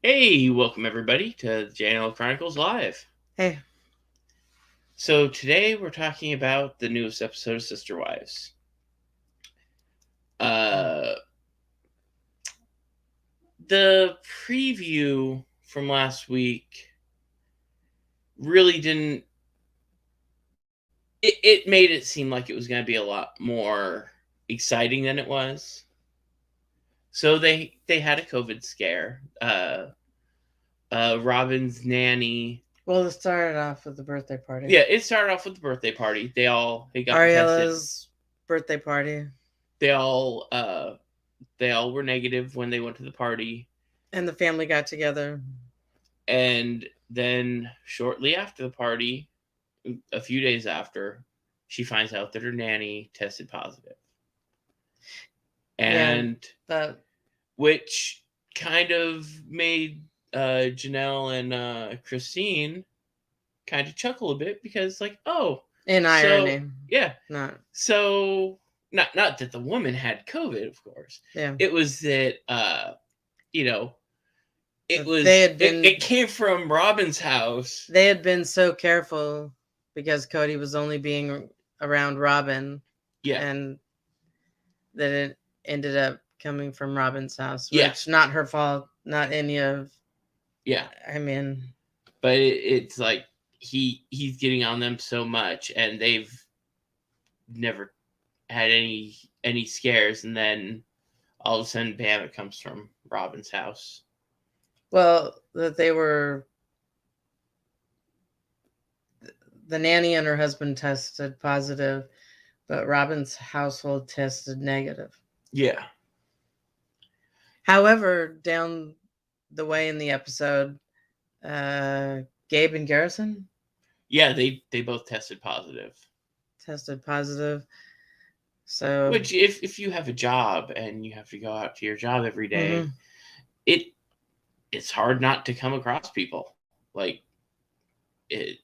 Hey, welcome everybody to the JNL Chronicles Live. Hey, So today we're talking about the newest episode of Sister Wives. Uh, the preview from last week really didn't. It made it seem like it was going to be a lot more exciting than it was. So they had a COVID scare. Robin's nanny. well, it started off with the birthday party. Yeah, it started off with the birthday party. They got tested. Ariella's birthday party, They all they all were negative when they went to the party, and the family got together. and then shortly after the party, a few days after, she finds out that her nanny tested positive, Yeah, and that which kind of made Janelle and Christine kind of chuckle a bit because, like, oh, in so irony, yeah, not so not that the woman had COVID, of course. yeah. It was that you know They had it been came from Robin's house. they had been so careful because Cody was only being around Robin, Yeah, and that it ended up coming from Robin's house, yeah, which not her fault, not any of. yeah. I mean, But it's like he's getting on them so much, and they've never had any scares, and then all of a sudden, bam! It comes from Robin's house. well, that they were the nanny and her husband tested positive, but Robin's household tested negative. Yeah, However, down the way in the episode, Gabe and Garrison yeah. They both tested positive. tested positive. So, Which, if you have a job and you have to go out to your job every day, mhm. it it's hard not to come across people like it.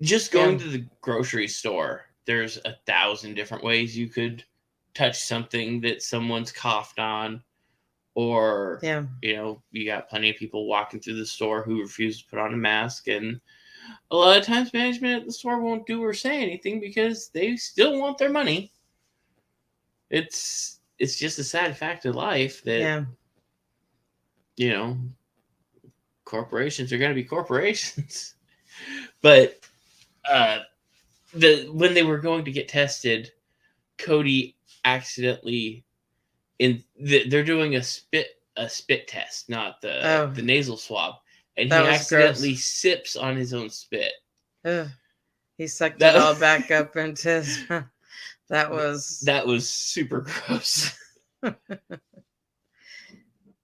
Just Yeah, going to the grocery store, there's 1,000 different ways you could touch something that someone's coughed on, or yeah, you got plenty of people walking through the store who refuse to put on a mask, and a lot of times management at the store won't do or say anything because they still want their money. It's just a sad fact of life that yeah. you know corporations are going to be corporations. But uh when they were going to get tested, Cody accidentally they're doing a spit test, not Oh, the nasal swab, and that he was gross. accidentally sips on his own spit. Ugh. He sucked it That all back up into his. That was that was super gross.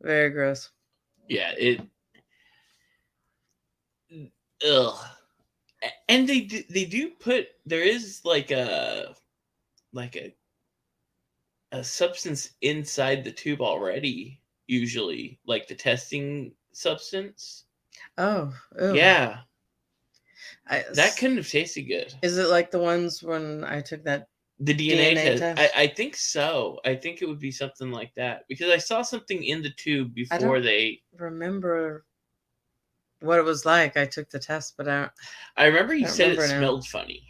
very gross. Yeah, it ugh. And they do put there is like a substance inside the tube already, usually, like the testing substance. Oh, ew. Yeah, I, that couldn't have tasted good. is it like the ones when I took that The DNA DNA test, test? I think so. I think it would be something like that because I saw something in the tube I before don't they. remember what it was like. I took the test, but I remember I you don't said it remember now. smelled funny,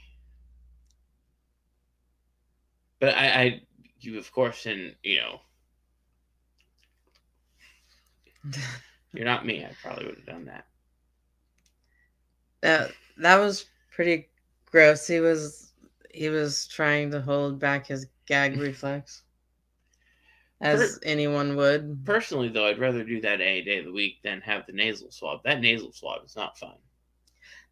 but you of course, and you're not me. I probably would have done that. That was pretty gross. He was trying to hold back his gag reflex, Per- as anyone would. Personally, though, I'd rather do that any day of the week than have the nasal swab. That nasal swab is not fun.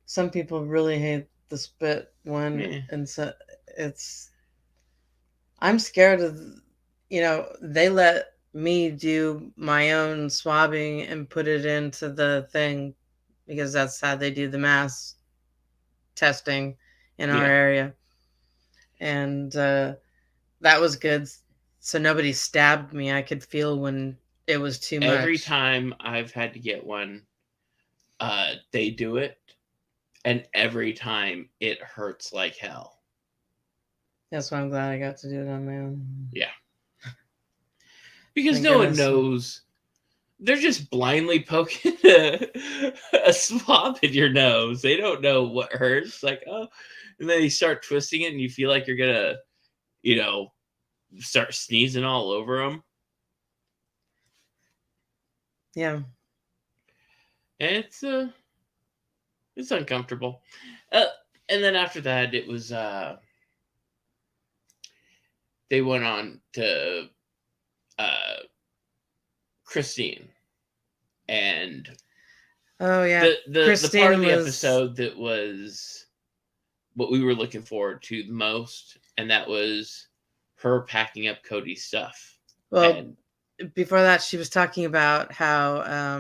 Some people really hate the spit one, Yeah, and so it's. I'm scared of. They let me do my own swabbing and put it into the thing because that's how they do the mass testing in our yeah. area, and that was good. So nobody stabbed me. I could feel when it was too Every much. time I've had to get one, they do it, and every time it hurts like hell. That's why I'm glad I got to do it on my own. Yeah, because Thank no one goodness. knows. they're just blindly poking a swab in your nose. They don't know what hurts. Like, oh, and then you start twisting it, and you feel like you're gonna, you know, start sneezing all over them. Yeah. And it's uncomfortable. And then after that, it was they went on to uh Christine, and Oh yeah. the part of Christine the was episode that was what we were looking forward to the most, and that was her packing up Cody's stuff. well And before that she was talking about how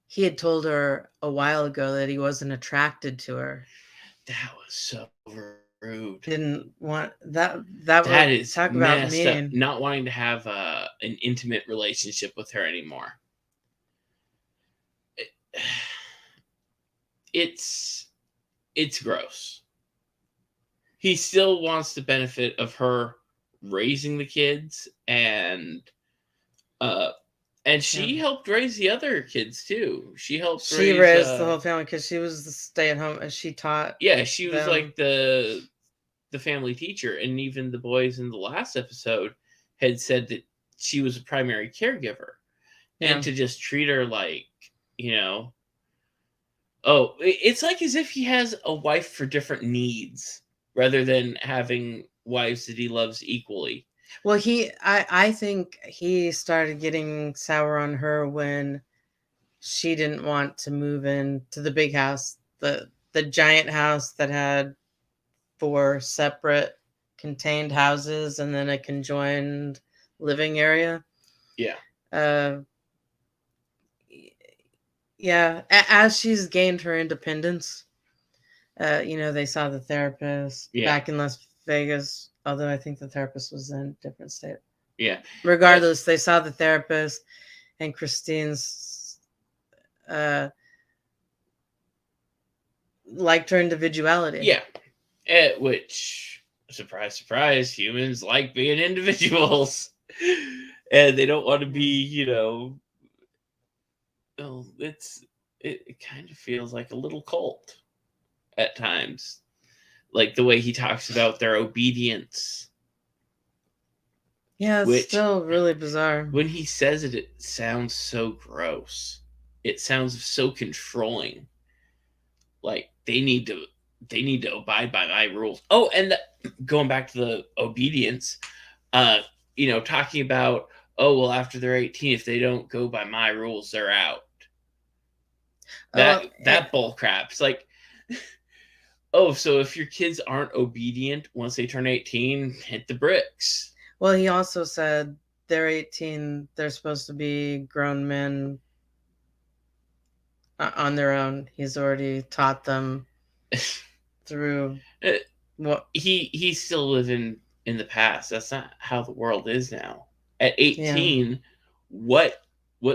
he had told her a while ago that he wasn't attracted to her. that was so rude. Didn't want that That would is talk about messed up. mean. Not wanting to have an intimate relationship with her anymore. It's gross. He still wants the benefit of her raising the kids, and she helped raise the other kids too. She helped She raise raised the whole family because she was the stay-at-home and she taught yeah, she was them. like the family teacher, and even the boys in the last episode had said that she was a primary caregiver. Yeah. And to just treat her like, you know, oh, it's like as if he has a wife for different needs rather than having wives that he loves equally. Well, I think he started getting sour on her when she didn't want to move into the big house, the giant house that had 4 separate contained houses and then a conjoined living area. Yeah. Yeah, as she's gained her independence, they saw the therapist back in Las Vegas, although I think the therapist was in a different state. Yeah. Regardless, they saw the therapist, and Christine's liked her individuality. Yeah. Which, surprise, surprise, humans like being individuals. And they don't want to be, it kind of feels like a little cult at times. Like the way he talks about their obedience. Yeah, it's still really bizarre. When he says it, it sounds so gross. It sounds so controlling. Like they need to abide by my rules. Oh, and going back to the obedience, talking about, oh well, after they're 18, if they don't go by my rules, they're out. That bull crap. It's like, oh, so if your kids aren't obedient once they turn 18, hit the bricks. Well, he also said they're 18, they're supposed to be grown men on their own. He's already taught them through what he's still living in the past. That's not how the world is now. At 18, what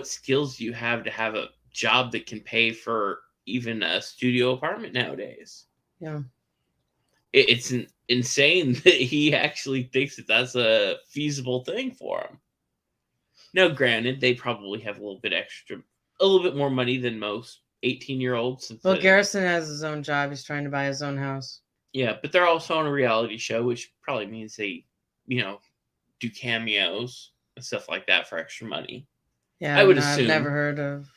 skills do you have to have a job that can pay for even a studio apartment nowadays? Yeah. It's insane that he actually thinks that that's a feasible thing for him. Now, granted, they probably have a little bit more money than most 18-year-olds. Well, Garrison has his own job. He's trying to buy his own house. Yeah, but they're also on a reality show, which probably means they, do cameos and stuff like that for extra money. Yeah, I would assume. I've never heard of.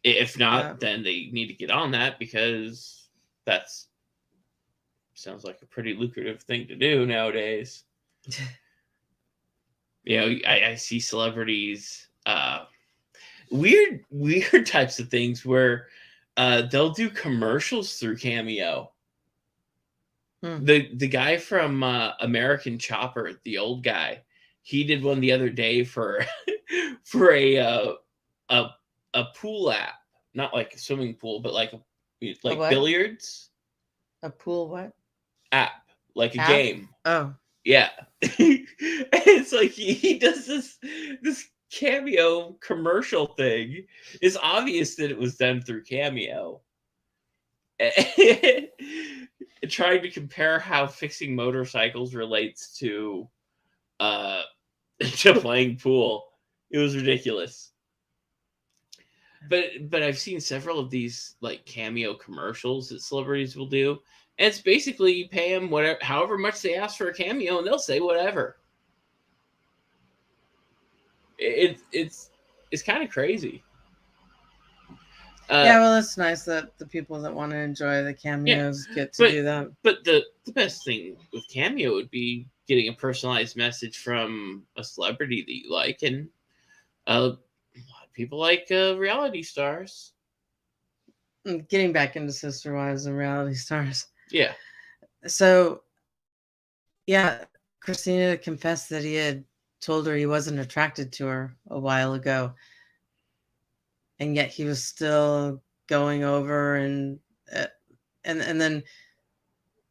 If not, then they need to get on that because that's sounds like a pretty lucrative thing to do nowadays. I see celebrities, weird types of things where they'll do commercials through Cameo. The guy from American Chopper, the old guy, he did one the other day for a pool app, not like a swimming pool, but like billiards. A pool what? App, like a game. Oh. Yeah. It's like he does this Cameo commercial thing. It's obvious that it was done through Cameo. Trying to compare how fixing motorcycles relates to to playing pool. It was ridiculous. But I've seen several of these like cameo commercials that celebrities will do, and it's basically you pay them whatever, however much they ask for a cameo, and they'll say whatever. It's kind of crazy. Yeah, well, it's nice that the people that want to enjoy the cameos get to do that. But the best thing with cameo would be getting a personalized message from a celebrity that you like, and a lot of people like reality stars. Getting back into Sister Wives and reality stars. Yeah. So, yeah, Christina confessed that he had told her he wasn't attracted to her a while ago, and yet he was still going over and then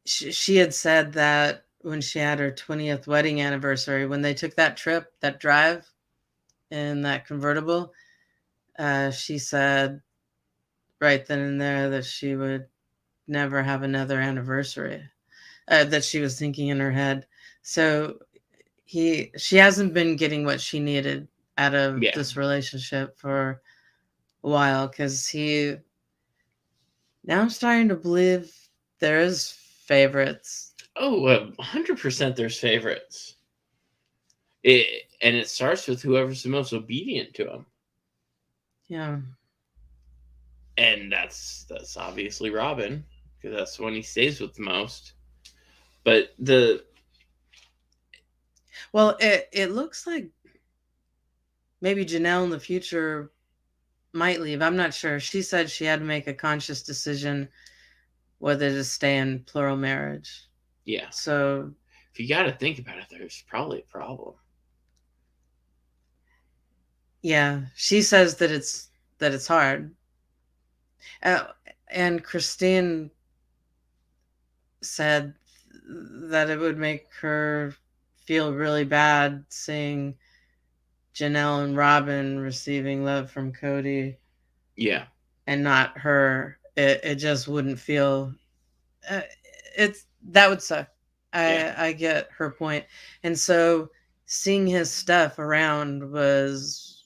she had said that when she had her 20th wedding anniversary, when they took that trip, that drive in that convertible, she said right then and there that she would never have another anniversary, that she was thinking in her head. So she hasn't been getting what she needed out of this relationship for a while, because now I'm starting to believe there is favorites. Oh, 100% there's favorites. And it starts with whoever's the most obedient to him. Yeah. And that's obviously Robin, because that's the one he stays with the most. But well, it looks like maybe Janelle in the future might leave. I'm not sure. She said she had to make a conscious decision whether to stay in plural marriage. Yeah. So if you got to think about it, there's probably a problem. Yeah, she says that it's hard. And Christine said that it would make her feel really bad seeing Janelle and Robin receiving love from Cody. Yeah. And not her. It just wouldn't feel. That would suck. I get her point. And so seeing his stuff around was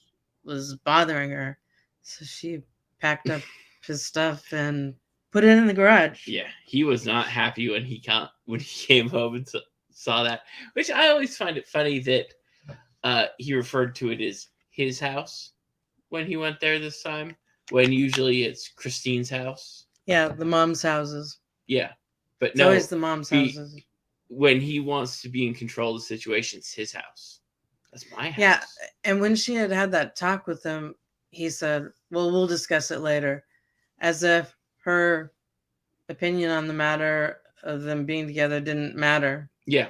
bothering her. So she packed up his stuff and put it in the garage. Yeah, he was not happy when he came home and saw that. Which I always find it funny that he referred to it as his house when he went there this time, when usually it's Christine's house. Yeah, the mom's houses. Yeah, but it's always the mom's houses. When he wants to be in control of the situation, it's his house. That's my house. Yeah, and when she had that talk with him, he said, well, we'll discuss it later. As if her opinion on the matter of them being together didn't matter. Yeah.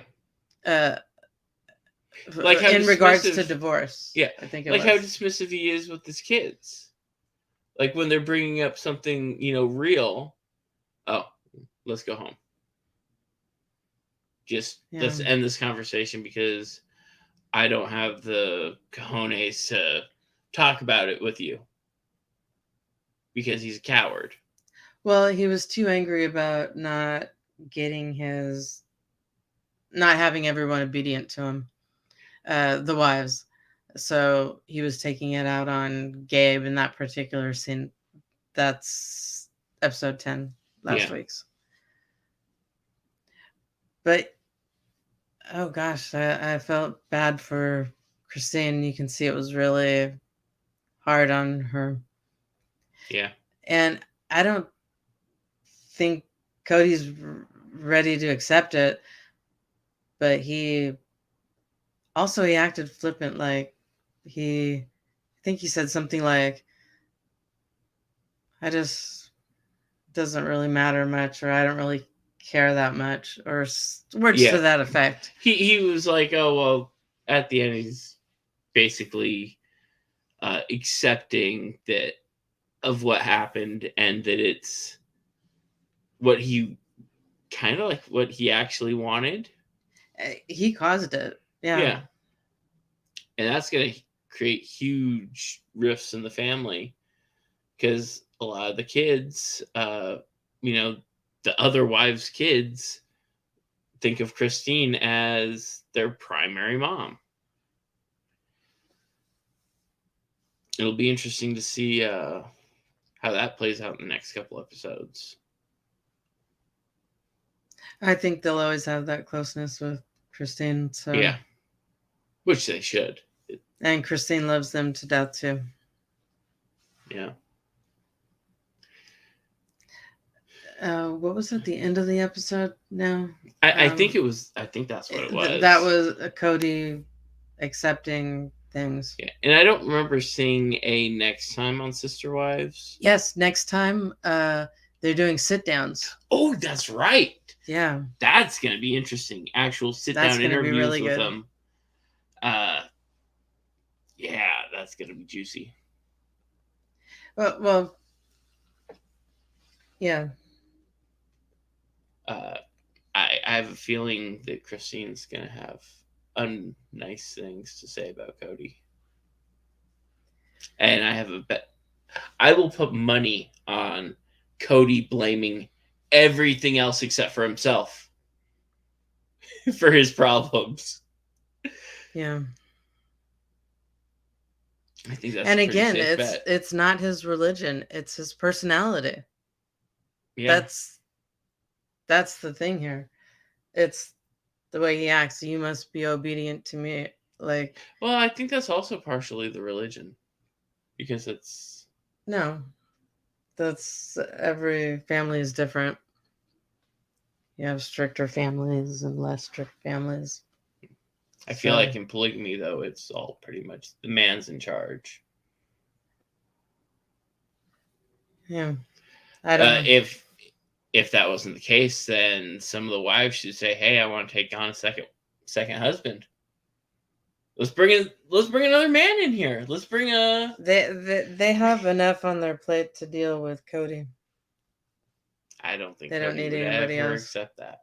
Like in regards to divorce. Yeah. I think how dismissive he is with his kids. Like when they're bringing up something, real. Oh, let's go home. Let's end this conversation because I don't have the cojones to talk about it with you. Because he's a coward. Well, he was too angry about not having everyone obedient to him, the wives. So he was taking it out on Gabe in that particular scene. That's episode 10, last week's. But, oh gosh, I felt bad for Christine. You can see it was really hard on her. Yeah. And I don't think Cody's ready to accept it, but he acted flippant. Like I think he said something like, I just doesn't really matter much, or I don't really care that much, or words to that effect. He was like, oh, well, at the end, he's basically accepting that of what happened, and that it's what he kind of like what he actually wanted. He caused it. Yeah. And that's going to create huge rifts in the family, because a lot of the kids, the other wives' kids think of Christine as their primary mom. it'll be interesting to see how that plays out in the next couple episodes. I think they'll always have that closeness with Christine. So Yeah, which they should. And Christine loves them to death too. Yeah. What was at the end of the episode? No, I think it was. I think that's what it was. That was Cody accepting things. Yeah, and I don't remember seeing a next time on Sister Wives. Yes, next time they're doing sit downs. Oh, that's right. Yeah, that's gonna be interesting. Actual sit down interviews really with them. Yeah, that's gonna be juicy. Well, yeah. I have a feeling that Christine's gonna have nice things to say about Cody, and I have a bet. I will put money on Cody blaming everything else except for himself for his problems. Yeah. I think that's and again, it's not his religion; it's his personality. Yeah, that's the thing here. It's the way he acts. You must be obedient to me. Like, well, I think that's also partially the religion, because it's that's every family is different. You have stricter families and less strict families. I feel like in polygamy, though, it's all pretty much the man's in charge. Yeah, I don't know. If that wasn't the case, then some of the wives should say, "Hey, I want to take on a second husband. Let's bring another man in here. Let's bring a." They have enough on their plate to deal with Cody. I don't think they don't need anybody else. Accept that.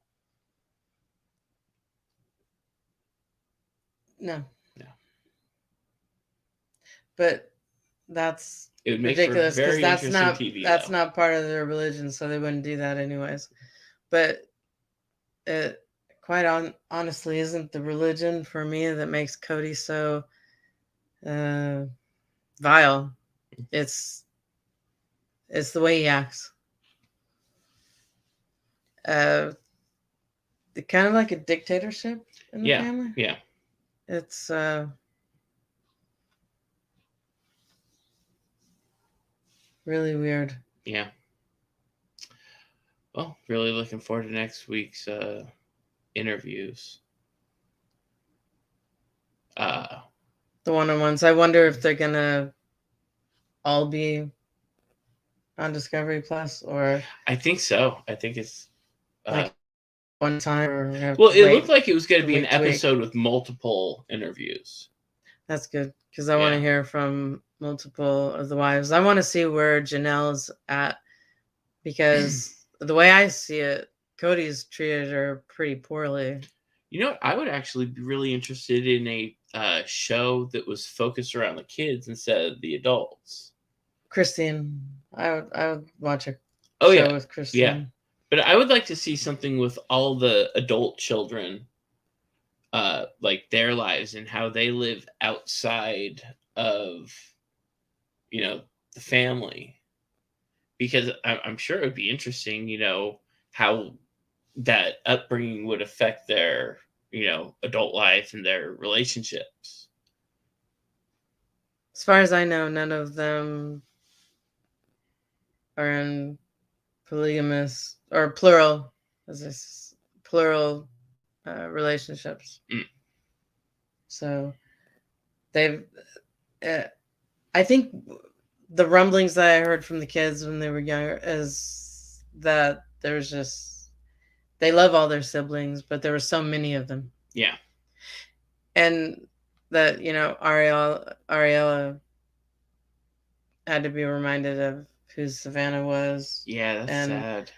No. But that's it would make ridiculous because that's not TV, that's not part of their religion, so they wouldn't do that anyways. But it quite honestly isn't the religion for me that makes Cody so vile. It's the way he acts. Kind of like a dictatorship in the family. Yeah. It's really weird. Yeah. Well, really looking forward to next week's interviews. The one-on-ones. I wonder if they're gonna all be on Discovery Plus, or I think so. I think it's like one time. Or well, it looked like it was going to be an episode with multiple interviews. That's good, because I want to hear from multiple of the wives. I want to see where Janelle's at, because the way I see it, Cody's treated her pretty poorly. You know what? I would actually be really interested in a show that was focused around the kids instead of the adults. Christine. I would watch a show with Christine. Yeah. But I would like to see something with all the adult children, like their lives and how they live outside of, the family. Because I'm sure it would be interesting, how that upbringing would affect their, adult life and their relationships. As far as I know, none of them are in polygamous or plural relationships. So they've I think the rumblings that I heard from the kids when they were younger is that there's just, they love all their siblings, but there were so many of them. Yeah. And that, Ariella had to be reminded of who Savannah was. Yeah, that's sad.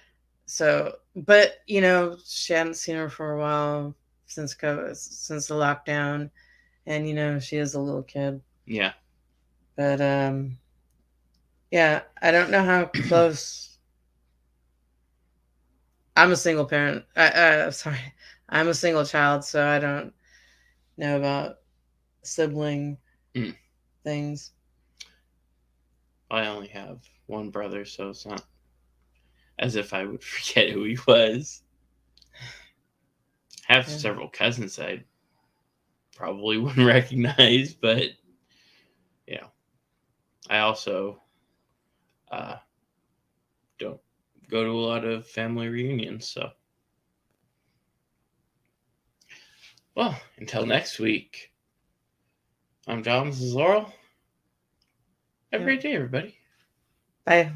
So, but she hadn't seen her for a while since the lockdown, and she is a little kid. Yeah. But yeah, I don't know how close. I'm a single parent. Sorry, I'm a single child, so I don't know about sibling things. I only have one brother, so it's not as if I would forget who he was. I have several cousins I probably wouldn't recognize, but I also don't go to a lot of family reunions. So, well, until next week, I'm John. This is Laurel. Have a great day, everybody. Bye.